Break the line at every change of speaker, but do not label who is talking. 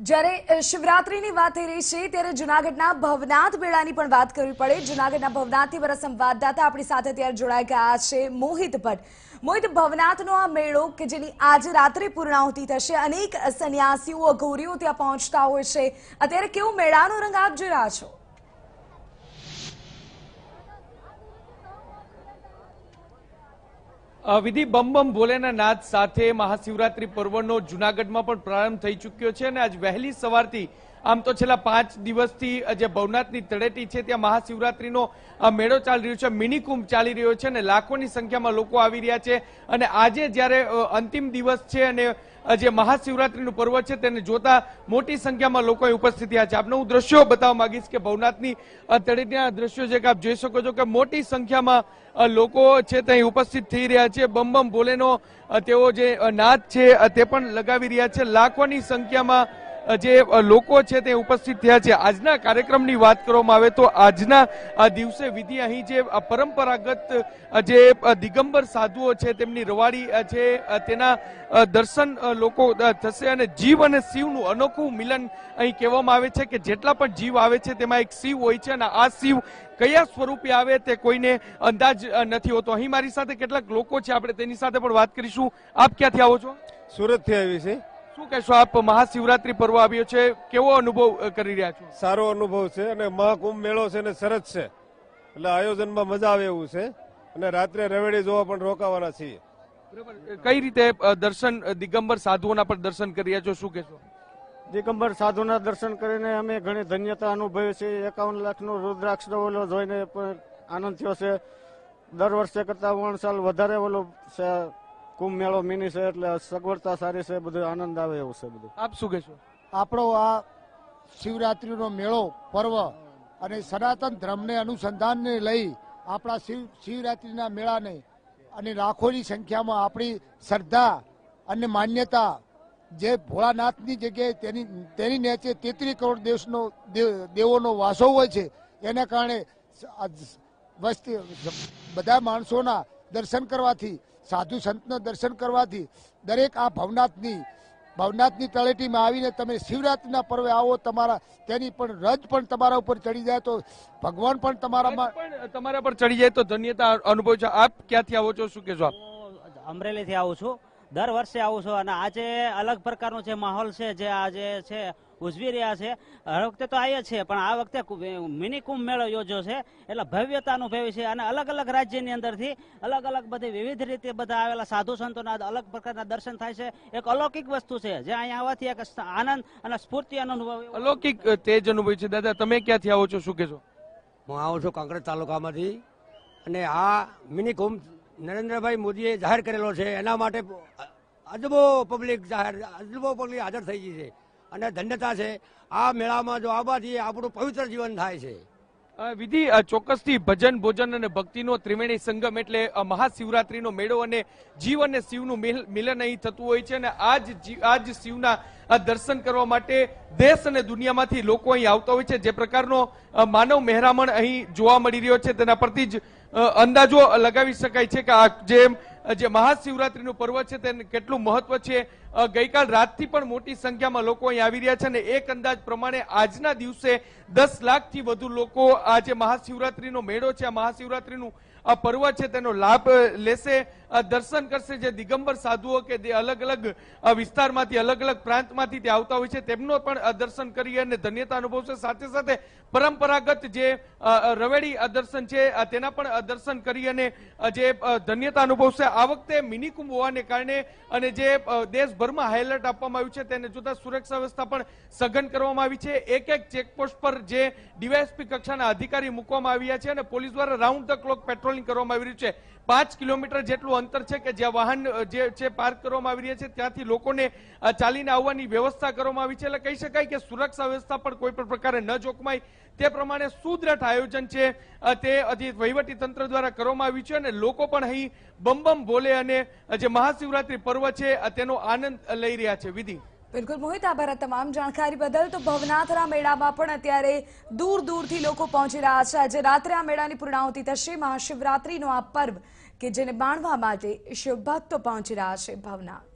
જ્યારે શિવરાત્રીની વાત થઈ રહી છે ત્યારે જૂનાગઢના ભવનાથ મેળાની પણ વાત કરવી પડે। જૂનાગઢના ભવનાથથી મારા સંવાદદાતા આપણી સાથે ત્યારે જોડાઈ ગયા છે મોહિત ભટ્ટ। મોહિત, ભવનાથનો આ મેળો કે જેની આજે રાત્રે પૂર્ણાહુતિ થશે, અનેક સંન્યાસીઓ અઘોરીઓ ત્યાં પહોંચતા હોય છે, અત્યારે કેવો મેળાનો રંગ આપ જોઈ રહ્યા છો?
વિધિ બમ બમ ભોલેના નાદ સાથે મહાશિવરાત્રી પર્વનો જૂનાગઢમાં પણ પ્રારંભ થઈ ચૂક્યો છે અને આજ વહેલી સવારથી આમ તો છેલ્લા 5 દિવસથી જે ભવનાથની તળેટી છે ત્યાં મહાશિવરાત્રીનો મેળો ચાલી રહ્યો છે, મિની કુંભ ચાલી રહ્યો છે અને લાખોની સંખ્યામાં લોકો આવી રહ્યા છે। અને આજે જ્યારે અંતિમ દિવસ છે અને જે મહાશિવરાત્રીનું પર્વ છે તેને જોતા મોટી સંખ્યામાં લોકો ઉપસ્થિત થયા છે। આપને હું દ્રશ્યો બતાવવા માંગીશ કે ભવનાથની તળેટીના દ્રશ્યો છે કે આપ જોઈ શકો છો કે મોટી સંખ્યામાં લોકો છે ત્યાં ઉપસ્થિત થઈ રહ્યા છે। બમ બમ ભોલેનો તેઓ જે નાદ છે તે પણ લગાવી રહ્યા છે। લાખોની સંખ્યામાં જે લોકો છે તે ઉપસ્થિત થયા છે। આજના કાર્યક્રમની વાત કરવામાં આવે તો આજના દિવસે વિધિ અહીં જે પરંપરાગત જે દિગંબર સાધુઓ છે તેમની રવાડી છે તેના દર્શન લોકો થશે અને જીવ અને શિવનું અનોખું મિલન અહીં કહેવામાં આવે છે કે જેટલા પણ જીવ આવે છે તેમાં એક શિવ હોય છે અને આ શિવ કયા સ્વરૂપે આવે તે કોઈને અંદાજ નથી હોતો। અહીં મારી સાથે કેટલાક લોકો છે, આપણે તેની સાથે પણ વાત કરીશું। આપ ક્યાંથી આવો છો?
સુરતથી આવી છે।
શું કહેશો આપ, મહાશિવરાત્રી પર્વ આવ્યો છે, કેવો અનુભવ કરી રહ્યા છો?
સારો અનુભવ છે અને મહાકુંભ મેળો છે ને સરસ છે, એટલે આયોજનમાં મજા આવે એવું છે અને રાત્રે રવેડી જોવા પણ રોકાવાના છીએ।
કઈ રીતે દર્શન દિગંબર સાધુઓના પણ દર્શન કરી રહ્યા છો, શું કહેશો?
દિગંબર સાધુના દર્શન કરીને અમે ઘણી ધન્યતા અનુભવી છે। 51 લાખનો રુદ્રાક્ષનો ઓલો જોઈને પણ આનંદ થયો છે। દર વર્ષે કરતા 3 સાલ વધારે ઓલો છે કુંભ મેળો મિની છે, એટલે સગવડતા સારી છે, બધું આનંદ આવે એવું છે બધું।
આપ શું કહેશો?
આપણો આ શિવરાત્રીનો મેળો પર્વ અને સનાતન ધર્મને અનુસંધાનને લઈ આપણા શિવરાત્રીના મેળાને અને લાખોની સંખ્યામાં આપણી શ્રદ્ધા અને માન્યતા જે ભોળાનાથની જગ્યાએ તેની નીચે 33 કરોડ દેવોનો વાસો હોય છે, એના કારણે વસ્તી બધા માણસોના દર્શન કરવાથી, સાધુ સંતના દર્શન કરવાથી દરેક આ ભવનાથની તળેટીમાં આવીને તમે શિવરાત્રીના પર્વે આવો, તેની પણ રજ પણ તમારા ઉપર ચડી જાય તો ભગવાન પણ
તમારા પર ચડી જાય તો ધન્યતા અનુભવ છે। આપ ક્યાંથી આવો છો, શું કહેશો આપ?
અમરેલીથી આવું છું, દર વર્ષે આવું છું અને આજે અલગ પ્રકારનો જે માહોલ છે જે આજે છે ઉજવી રહ્યા છે। હર વખતે તો આવીએ છીએ પણ આ વખતે મિની કુંભ મેળો યોજ્યો છે એટલે ભવ્યતા અનુભવી છે અને અલગ અલગ રાજ્યની અંદરથી અલગ અલગ બધી વિવિધ રીતે બધા આવેલા સાધુ સંતોના અલગ પ્રકારના દર્શન થાય છે। એક અલૌકિક વસ્તુ છે જે અહીંયા આવવાથી એક આનંદ અને સ્ફૂર્તિ અનુભવ,
અલૌકિક તેજ અનુભવ છે। દાદા, તમે ક્યાંથી આવો છો, શું કહેશો?
હું આવું છું કાંકરેજ તાલુકામાંથી અને આ મિની કુંભ નરેન્દ્રભાઈ મોદીએ જાહેર કરેલો છે, એના માટે અજબો પબ્લિક હાજર થઈ ગઈ છે અને ધન્યતા છે। આ મેળામાં જો આવવાથી આપણું પવિત્ર જીવન થાય છે।
વિધિ, ચોક્કસથી ભજન, ભોજન અને ભક્તિનો ત્રિવેણી સંગમ એટલે મહાશિવરાત્રીનો મેળો અને જીવ અને શિવનું મિલન અહીં થતું હોય છે અને આજ શિવના દર્શન કરવા માટે દેશ અને દુનિયામાંથી લોકો અહીં આવતા હોય છે। જે પ્રકારનો માનવ મહેરામણ અહીં જોવા મળી રહ્યો છે તેના પરથી જ અંદાજો લગાવી શકાય છે કે જે મહાશિવરાત્રીનું પર્વ છે તેને કેટલું મહત્વ છે। ગઈકાલ રાતથી પણ મોટી સંખ્યામાં લોકો અહીં આવી રહ્યા છે અને એક અંદાજ પ્રમાણે આજના દિવસે 10 લાખથી વધુ લોકો આ જે મહાશિવરાત્રીનો મેળો છે, આ મહાશિવરાત્રીનું આ પર્વ છે તેનો લાભ લેશે, દર્શન કરશે। જે દિગંબર સાધુઓ કે જે અલગ અલગ વિસ્તારમાંથી, અલગ અલગ પ્રાંતમાંથી તે આવતા હોય છે તેમનો પણ દર્શન કરી અને ધન્યતા અનુભવશે। સાથે સાથે પરંપરાગત જે રવેડી દર્શન છે તેના પણ દર્શન કરી અને જે ધન્યતા અનુભવશે। આ વખતે મિની કુંભ હોવાને કારણે અને જે દેશભરમાં હાઈલાઇટ આપવામાં આવ્યું છે તેને જોતા સુરક્ષા વ્યવસ્થા પણ સઘન કરવામાં આવી છે। એક ચેકપોસ્ટ પર જે ડીવાયએસપી કક્ષાના અધિકારી મૂકવામાં આવ્યા છે અને પોલીસ દ્વારા રાઉન્ડ ધ ક્લોક પેટ્રોલિંગ કરવામાં આવી રહ્યું છે। 5 કિલોમીટર જેટલું અંતર છે કે જ્યાં વાહન જે છે પાર્ક કરવામાં આવી રહ્યા છે, ત્યાંથી લોકોને ચાલીને આવવાની વ્યવસ્થા કરવામાં આવી છે। એટલે કહી શકાય કે સુરક્ષા વ્યવસ્થા પણ કોઈ પણ પ્રકારે ન જોખમાય તે પ્રમાણે સુદ્રઢ આયોજન છે તે વહીવટી તંત્ર દ્વારા કરવામાં આવ્યું છે અને લોકો પણ અહીં બમ બમ ભોલે અને જે મહાશિવરાત્રી પર્વ છે તેનો આનંદ લઈ રહ્યા છે। વિધિ,
બિલકુલ મોહિત, આભાર તમામ જાણકારી બદલ। તો ભવનાથના મેળામાં પણ અત્યારે દૂર દૂરથી લોકો પહોંચી રહ્યા છે। આજે રાત્રે આ મેળાની પૂર્ણાહુતિ થશે। મહાશિવરાત્રીનો આ પર્વ કે જેને માણવા માટે શિવભક્તો પહોંચી રહ્યા છે ભવનાથ।